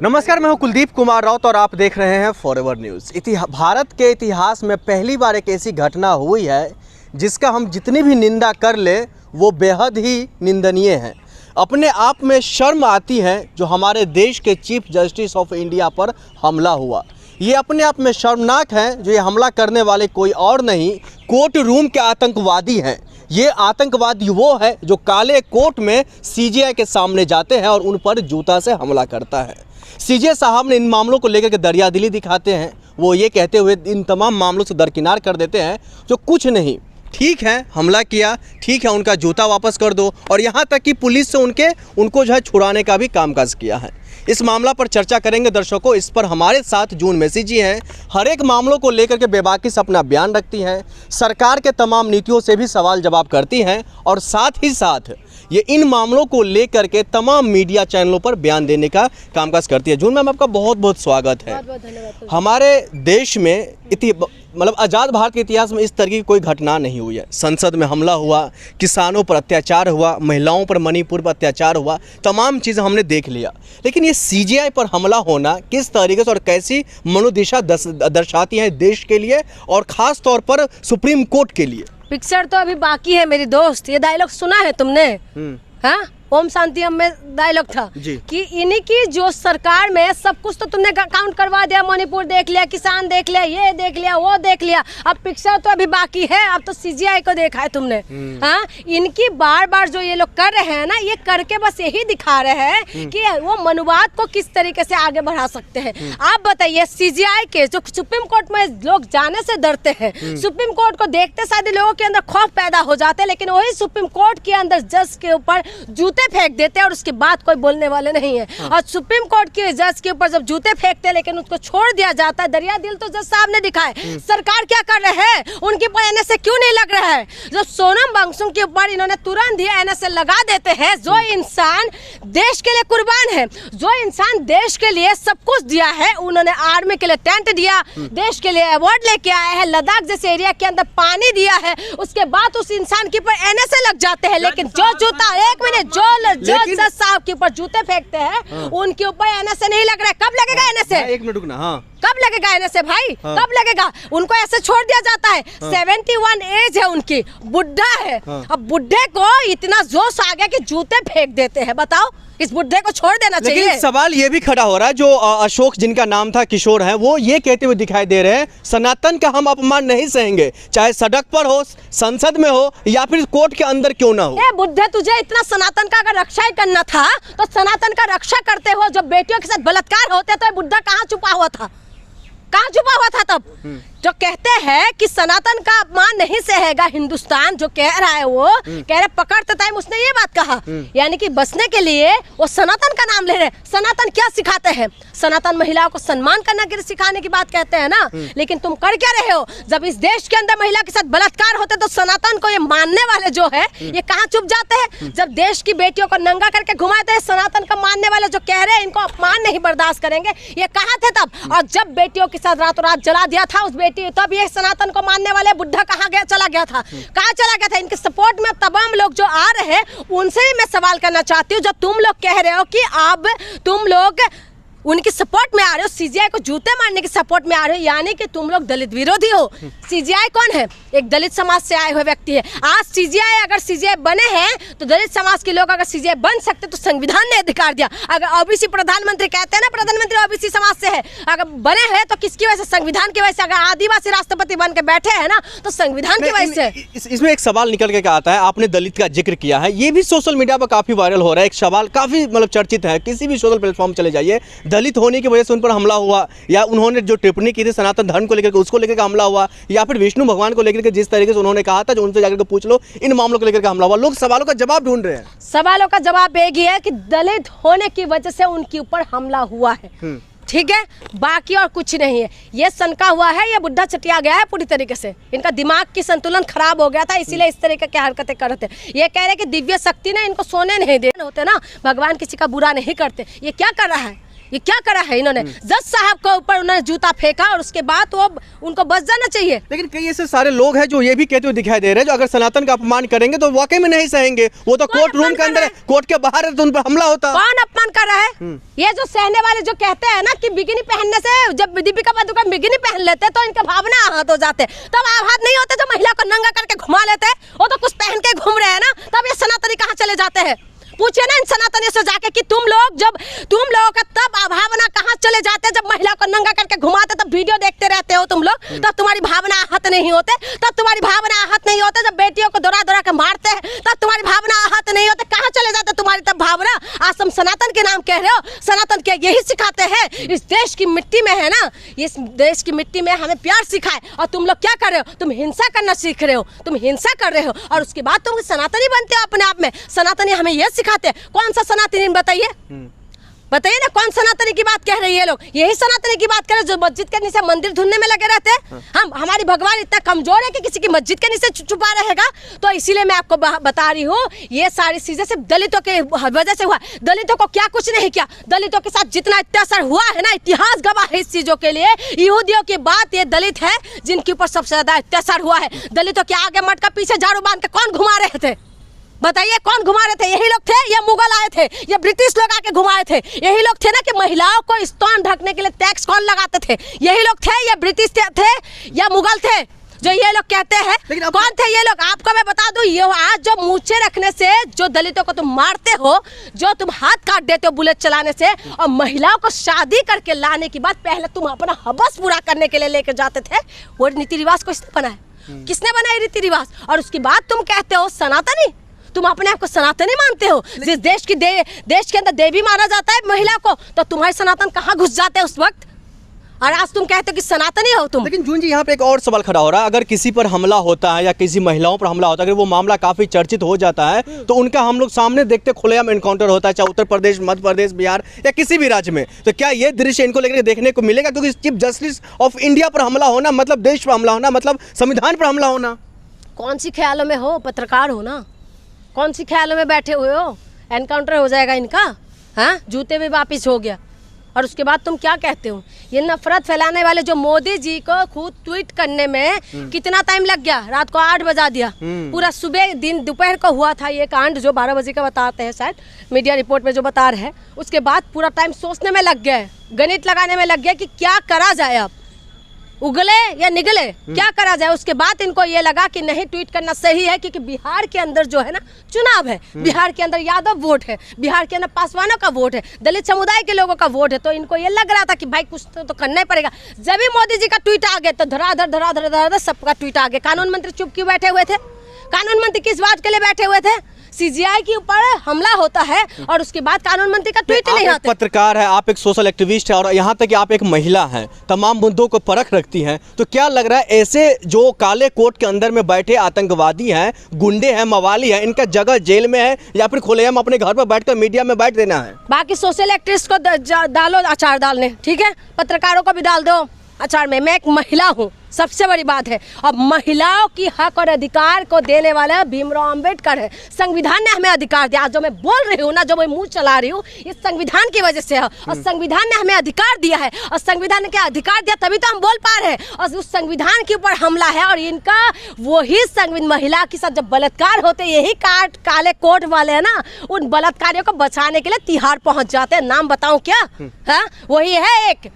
नमस्कार, मैं हूं कुलदीप कुमार राउत और आप देख रहे हैं फॉरएवर न्यूज़। भारत के इतिहास में पहली बार एक ऐसी घटना हुई है जिसका हम जितनी भी निंदा कर ले वो बेहद ही निंदनीय है। अपने आप में शर्म आती है जो हमारे देश के चीफ जस्टिस ऑफ इंडिया पर हमला हुआ। ये अपने आप में शर्मनाक है जो ये हमला करने वाले कोई और नहीं, कोर्ट रूम के आतंकवादी हैं। ये आतंकवादी वो है जो काले कोट में सीजीआई के सामने जाते हैं और उन पर जूता से हमला करता है। सीजे साहब ने इन मामलों को लेकर के दरियादिली दिखाते हैं। वो ये कहते हुए इन तमाम मामलों से दरकिनार कर देते हैं जो कुछ नहीं, ठीक है हमला किया, ठीक है उनका जूता वापस कर दो, और यहाँ तक कि पुलिस से उनको जो है छुड़ाने का भी कामकाज किया है। इस मामला पर चर्चा करेंगे दर्शकों। इस पर हमारे साथ जून मेसी जी हैं। हर एक मामलों को लेकर के बेबाकी से अपना बयान रखती हैं, सरकार के तमाम नीतियों से भी सवाल जवाब करती हैं और साथ ही साथ ये इन मामलों को लेकर के तमाम मीडिया चैनलों पर बयान देने का कामकाज करती है। जून मैम, आपका बहुत बहुत स्वागत है। बहुत धन्यवाद। हमारे देश में मतलब आज़ाद भारत के इतिहास में इस तरह की कोई घटना नहीं हुई है। संसद में हमला हुआ, किसानों पर अत्याचार हुआ, महिलाओं पर मणिपुर पर अत्याचार हुआ, तमाम चीज़ें हमने देख लिया। लेकिन ये सीजीआई पर हमला होना किस तरीके से और कैसी मनोदिशा दर्शाती है देश के लिए और ख़ास तौर पर सुप्रीम कोर्ट के लिए? पिक्चर तो अभी बाकी है मेरी दोस्त। ये डायलॉग सुना है तुमने? हाँ, ओम शांति हम में डायलॉग था कि इन्हीं की जो सरकार में सब कुछ तो तुमने काउंट करवा दिया। मणिपुर देख लिया, किसान देख लिया, ये देख लिया, वो देख लिया। अब पिक्चर तो अभी बाकी है। अब तो सीजीआई को देखा है तुमने। हाँ, इनकी बार बार जो ये लोग कर रहे हैं ना, ये करके बस यही दिखा रहे हैं कि वो मनुवाद को किस तरीके से आगे बढ़ा सकते हैं। आप बताइए, सीजीआई के जो सुप्रीम कोर्ट में लोग जाने से डरते हैं, सुप्रीम कोर्ट को देखते साथ लोगों के अंदर खौफ पैदा हो जाते हैं, लेकिन वही सुप्रीम कोर्ट के अंदर जज के ऊपर जूते फेंक देते हैं और उसके बाद कोई बोलने वाले नहीं है। और सुप्रीम कोर्ट के जज के ऊपर जब जूते फेंकते हैं लेकिन उसको छोड़ दिया जाता है। दरिया दिल तो जज साहब ने दिखाए। सरकार क्या कर रहे हैं? उनके ऊपर एनएसए क्यों नहीं लग रहा है? जब सोनम वांगचुक के ऊपर इन्होंने तुरंत ही एनएसए लगा देते हैं। जो इंसान देश के लिए कुर्बान है, जो इंसान देश के लिए सब कुछ दिया है, उन्होंने आर्मी के लिए टेंट दिया, देश के लिए अवार्ड लेके आए हैं, लद्दाख जैसे एरिया के अंदर पानी दिया है, उसके बाद उस इंसान के ऊपर एनएसए लग जाते हैं। लेकिन जो जूता, एक मिनट, जो जज साहब के ऊपर जूते फेंकते हैं उनके ऊपर एनएसए नहीं लग रहा है। कब लगेगा एनएसए? एक मिनट रुकना। हाँ, कब लगेगा एनएसए भाई? कब लगेगा? उनको ऐसे छोड़ दिया जाता है। 71 एज है उनकी, बुढ़ा है। अब बुढ़े को इतना जोश आ गया कि जूते फेंक देते हैं। बताओ, इस बुढ़े को छोड़ देना चाहिए। लेकिन सवाल ये भी खड़ा हो रहा है, जो अशोक जिनका नाम था किशोर है, वो ये कहते हुए दिखाई दे रहे हैं सनातन का हम अपमान नहीं सहेंगे, चाहे सड़क पर हो, संसद में हो या फिर कोर्ट के अंदर क्यों ना हो। ए बुढ़े, तुझे इतना सनातन का अगर रक्षा ही करना था तो सनातन का रक्षा करते हो। जब बेटियों के साथ बलात्कार होते तो बुढ़ा कहाँ छुपा हुआ था? कहाँ छुपा हुआ था तब? जो कहते हैं कि सनातन का अपमान नहीं सहेगा हिंदुस्तान, जो कह रहा है वो कह रहे पकड़ते टाइम उसने ये बात कहा, यानी कि बचने के लिए वो सनातन का नाम ले रहे। सनातन क्या सिखाते हैं? सनातन महिलाओं को सम्मान करना के सिखाने की बात कहते हैं ना। लेकिन तुम कर क्या रहे हो? जब इस देश के अंदर महिला के साथ बलात्कार होते तो सनातन को ये मानने वाले जो है ये कहाँ चुप जाते हैं? जब देश की बेटियों को नंगा करके घुमाते हैं, सनातन का मानने वाले जो कह रहे हैं इनको अपमान नहीं बर्दाश्त करेंगे, ये कहाँ थे तब? और जब बेटियों के साथ रातों रात जला दिया था उस तब ये सनातन को मानने वाले बुढ़ा कहाँ गया, चला गया था? कहाँ चला गया था? इनके सपोर्ट में तमाम लोग जो आ रहे हैं उनसे भी मैं सवाल करना चाहती हूँ। जो तुम लोग कह रहे हो कि अब तुम लोग उनकी सपोर्ट में आ रहे हो, सीजीआई को जूते मारने की सपोर्ट में आ रहे हो, यानी कि तुम लोग दलित विरोधी हो। सीजीआई कौन है? एक दलित समाज से आए हुए व्यक्ति है। आज सीजीआई, अगर सीजीआई बने हैं तो दलित समाज के लोग अगर सीजीआई बन सकते तो संविधान ने अधिकार दिया। अगर ओबीसी प्रधानमंत्री कहते हैं ना, प्रधानमंत्री ओबीसी समाज से है, अगर बने हैं तो किसकी वजह से? संविधान की वजह से। अगर आदिवासी राष्ट्रपति बन के बैठे हैं ना तो संविधान की वजह से। इसमें एक सवाल निकल के आता है, आपने दलित का जिक्र किया है, ये भी सोशल मीडिया पर काफी वायरल हो रहा है। एक सवाल काफी मतलब चर्चित है, किसी भी सोशल प्लेटफॉर्म चले जाइए, दलित होने की वजह से उन पर हमला हुआ, या उन्होंने जो टिप्पणी की थी सनातन धर्म को लेकर के उसको लेकर के हमला हुआ, या फिर विष्णु भगवान को लेकर के जिस तरीके से उन्होंने कहा था, जो उनसे जाकर के पूछ लो, इन मामलों को लेकर के हमला हुआ। लोग सवालों का जवाब ढूंढ रहे हैं। सवालों का जवाब एक ही है कि दलित होने की वजह से उनके ऊपर हमला हुआ है। ठीक है, बाकी और कुछ नहीं है। ये सनका हुआ है, ये बुढ़ा चटिया गया है पूरी तरीके से। इनका दिमाग की संतुलन खराब हो गया था, इसीलिए इस तरीके की हरकतें कर रहे थे। ये कह रहे कि दिव्य शक्ति ने इनको सोने नहीं दे होते ना, भगवान किसी का बुरा नहीं करते। ये क्या कर रहा है? ये क्या करा है इन्होंने? जज साहब के ऊपर उन्होंने जूता फेंका और उसके बाद वो उनको बच जाना चाहिए। लेकिन कई ऐसे सारे लोग हैं जो ये भी कहते हुए दिखाई दे रहे हैं जो अगर सनातन का अपमान करेंगे तो वाकई में नहीं सहेंगे। वो तो कोर्ट रूम के अंदर है, कोर्ट के बाहर है तो उन पर हमला होता। कौन अपमान कर रहा है? ये जो सहने वाले जो कहते हैं ना कि बिकिनी पहनने से, जब दीपिका पादुकोण बिकिनी पहन लेते तो इनके भावना आहत हो जाते, तब आहत नहीं होते जो महिला को नंगा करके घुमा लेते। वो तो कुछ पहन के घूम रहे हैं ना, तब ये सनातनी कहाँ चले जाते हैं? पूछिए ना इन सनातनियों से जाके कि तुम लोगों का तब भावना कहाँ चले जाते जब महिला को नंगा करके घुमाते, तब वीडियो देखते रहते हो तुम लोग, तब तुम्हारी भावना आहत नहीं होते, तब तुम्हारी भावना आहत नहीं होते। जब बेटियों को दौड़ा दौड़ा के मारते हैं तब तुम्हारी भावना आहत नहीं होते। कहाँ चले जाते तुम्हारी तब भावना? आज तुम सनातन के नाम कह रहे हो, सनातन के यही सिखाते हैं। इस देश की मिट्टी में है ना, इस देश की मिट्टी में हमें प्यार सिखाए और तुम लोग क्या कर रहे हो? तुम हिंसा करना सीख रहे हो, तुम हिंसा कर रहे हो और उसके बाद तुम सनातनी बनते हो अपने आप में। सनातनी हमें यह सिखाते। कौन सा सनातनी बताइए? बताइए ना कौन सनातनी की बात कह रही है? लोग यही सनातनी की बात कर रहे हैं जो मस्जिद के नीचे मंदिर ढूंढने में लगे रहते हैं। हमारी भगवान इतना कमजोर है कि किसी की मस्जिद के नीचे छुपा रहेगा? तो इसीलिए मैं आपको बता रही हूँ, ये सारी चीजें सिर्फ दलितों के वजह से हुआ। दलितों को क्या कुछ नहीं किया। दलितों के साथ जितना अत्याचार हुआ है ना, इतिहास गवाह है इस चीजों के लिए। यहूदियों की बात, ये दलित है जिनके ऊपर सबसे ज्यादा अत्याचार हुआ है। दलितों के आगे मटका पीछे झाड़ू बांध के कौन घुमा रहे थे? बताइए कौन घुमा रहे थे? यही लोग थे या मुगल आए थे या ब्रिटिश लोग आके घुमाए थे? यही लोग थे ना कि महिलाओं को स्तन ढकने के लिए टैक्स कौन लगाते थे? यही लोग थे या ब्रिटिश थे या मुगल थे जो ये लोग कहते हैं? कौन थे ये लोग? आपको मैं बता दूं, ये आज जो मूछे रखने से जो दलितों को तुम मारते हो, जो तुम हाथ काट देते हो बुलेट चलाने से, और महिलाओं को शादी करके लाने के बाद पहले तुम अपना हवस पूरा करने के लिए लेकर जाते थे, वो रीति रिवाज किसने बनाया? किसने बनाए रीति रिवाज? और उसके बाद तुम कहते हो सनातनी। तुम अपने आप को सनातनी मानते हो? जिस देश के अंदर देवी माना जाता है महिला को, तो तुम्हारे सनातन कहाँ घुस जाते हैं उस वक्त? और आज तुम कहते हो कि सनातनी हो तुम। लेकिन जून जी यहाँ पे एक और सवाल खड़ा हो रहा है, अगर किसी पर हमला होता है या किसी महिलाओं पर हमला होता है, अगर वो मामला काफी चर्चित हो जाता है तो उनका हम लोग सामने देखते खुलेआम एनकाउंटर होता है, चाहे उत्तर प्रदेश, मध्य प्रदेश, बिहार या किसी भी राज्य में। तो क्या ये दृश्य इनको लेकर देखने को मिलेगा? क्योंकि चीफ जस्टिस ऑफ इंडिया पर हमला होना मतलब देश पर हमला होना, मतलब संविधान पर हमला होना। कौन सी ख्यालों में हो? पत्रकार हो ना, कौन सी ख्यालों में बैठे हुए हो? एनकाउंटर हो जाएगा इनका? हाँ, जूते भी वापिस हो गया। और उसके बाद तुम क्या कहते हो? ये नफरत फैलाने वाले जो मोदी जी को खुद ट्वीट करने में कितना टाइम लग गया? रात को 8 बजा दिया। पूरा सुबह दिन दोपहर को हुआ था ये कांड, जो 12 बजे का बताते हैं शायद मीडिया रिपोर्ट में जो बता रहे हैं। उसके बाद पूरा टाइम सोचने में लग गया है, गणित लगाने में लग गया कि क्या करा जाए, अब उगले या निगले, क्या करा जाए। उसके बाद इनको ये लगा कि नहीं, ट्वीट करना सही है, क्योंकि बिहार के अंदर जो है ना चुनाव है, बिहार के अंदर यादव वोट है, बिहार के अंदर पासवानों का वोट है, दलित समुदाय के लोगों का वोट है। तो इनको ये लग रहा था कि भाई कुछ तो करना ही पड़ेगा। जब भी मोदी जी का ट्वीट आ गया तो धराधर सबका ट्वीट आ गया। कानून मंत्री चुप क्यों बैठे हुए थे? कानून मंत्री किस बात के लिए बैठे हुए थे? सीजीआई के ऊपर हमला होता है और उसके बाद कानून मंत्री का ट्वीट नहीं आता। पत्रकार है, आप एक सोशल एक्टिविस्ट है और यहाँ तक कि आप एक महिला हैं, तमाम मुद्दों को परख रखती हैं, तो क्या लग रहा है ऐसे जो काले कोट के अंदर में बैठे आतंकवादी हैं, गुंडे हैं, मवाली हैं, इनका जगह जेल में है या फिर खुलेआम अपने घर पर बैठकर मीडिया में बैठ देना है? बाकी सोशल एक्टिविस्ट को डालो अचार डालने, ठीक है, पत्रकारों को भी डाल दो अचार में। मैं एक महिला हूँ, सबसे बड़ी बात है। अब महिलाओं की हक और अधिकार को देने वाला भीमराव अंबेडकर है। संविधान ने हमें अधिकार दिया। जो मैं बोल रही हूँ ना, जो मैं मुंह चला रही हूँ, ये संविधान की वजह से है। और संविधान ने हमें अधिकार दिया है, और संविधान ने क्या अधिकार दिया तभी तो हम बोल पा रहे हैं। और उस संविधान के ऊपर हमला है, और इनका वही संविधान महिला के साथ जब बलात्कार होते, यही काले कोट वाले है ना, उन बलात्कारियों को बचाने के लिए तिहाड़ पहुंच जाते हैं। नाम बताऊं क्या? हाँ, वही है एक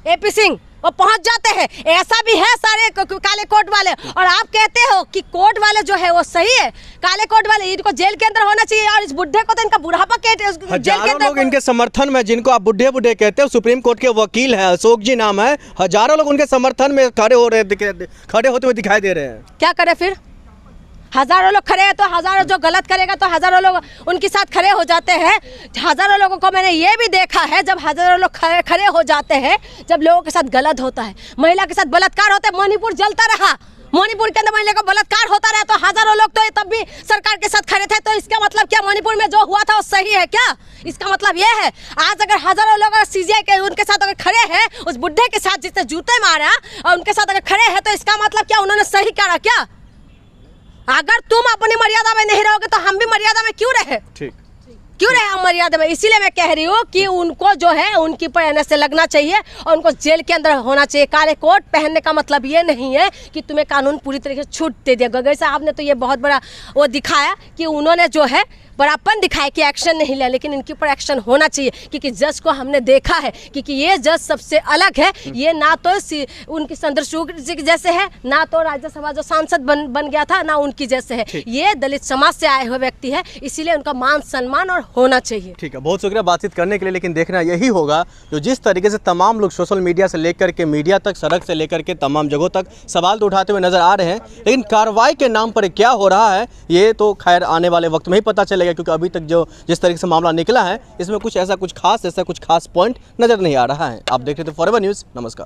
AP सिंह, वो पहुंच जाते हैं। ऐसा भी है सारे काले कोट वाले। और आप कहते हो कि कोट वाले जो है वो सही है, काले कोट वाले, इनको जेल के अंदर होना चाहिए। और इस बुढ़े को तो इनका बुढ़ापा जेल के अंदर। लोग इनके समर्थन में, जिनको आप बुढ़े बुढ़े कहते हो, सुप्रीम कोर्ट के वकील हैं, अशोक जी नाम है, हजारों लोग उनके समर्थन में खड़े होते हुए दिखाई दे रहे हैं। क्या करे फिर? हजारों लोग खड़े हैं तो हजारों, जो गलत करेगा तो हजारों लोग उनके साथ खड़े हो जाते हैं। हजारों लोगों को मैंने ये भी देखा है, जब हजारों लोग खड़े हो जाते हैं, जब लोगों के साथ गलत होता है, महिला के साथ बलात्कार होता है। मणिपुर जलता रहा, मणिपुर के अंदर महिला का बलात्कार होता रहा, तो हजारों लोग तो तब भी सरकार के साथ खड़े थे। तो इसका मतलब क्या मणिपुर में जो हुआ था वो सही है क्या? इसका मतलब ये है, आज अगर हजारों लोग सीजीआई के उनके साथ अगर खड़े हैं, उस बुढ़े के साथ जिसने जूते मारा और उनके साथ अगर खड़े हैं, तो इसका मतलब क्या उन्होंने सही करा क्या? अगर तुम अपनी मर्यादा में नहीं रहोगे तो हम भी मर्यादा में क्यों रहे? ठीक, क्यों रहे अमर्यादा में? इसीलिए मैं कह रही हूँ कि उनको जो है उनकी पर एनएसए लगना चाहिए और उनको जेल के अंदर होना चाहिए। काले कोट पहनने का मतलब ये नहीं है कि तुम्हें कानून पूरी तरीके से छूट दे दिया। गगई साहब ने तो ये बहुत बड़ा वो दिखाया कि उन्होंने जो है बड़ापन दिखाया कि एक्शन नहीं लिया, लेकिन इनके ऊपर एक्शन होना चाहिए क्योंकि जज को हमने देखा है कि ये जज सबसे अलग है। ये ना तो उनकी चंद्रचूड़ जी के जैसे है, ना तो राज्यसभा जो सांसद बन गया था, ना उनकी जैसे है। ये दलित समाज से आए हुए व्यक्ति है, इसीलिए उनका मान सम्मान और होना चाहिए। ठीक है, बहुत शुक्रिया बातचीत करने के लिए। लेकिन देखना यही होगा जो जिस तरीके से तमाम लोग सोशल मीडिया से लेकर के मीडिया तक, सड़क से लेकर के तमाम जगहों तक सवाल तो उठाते हुए नजर आ रहे हैं, लेकिन कार्रवाई के नाम पर क्या हो रहा है ये तो खैर आने वाले वक्त में ही पता चलेगा, क्योंकि अभी तक जो जिस तरीके से मामला निकला है इसमें कुछ खास पॉइंट नजर नहीं आ रहा है। आप देख रहे थे फॉरएवर न्यूज़। नमस्कार।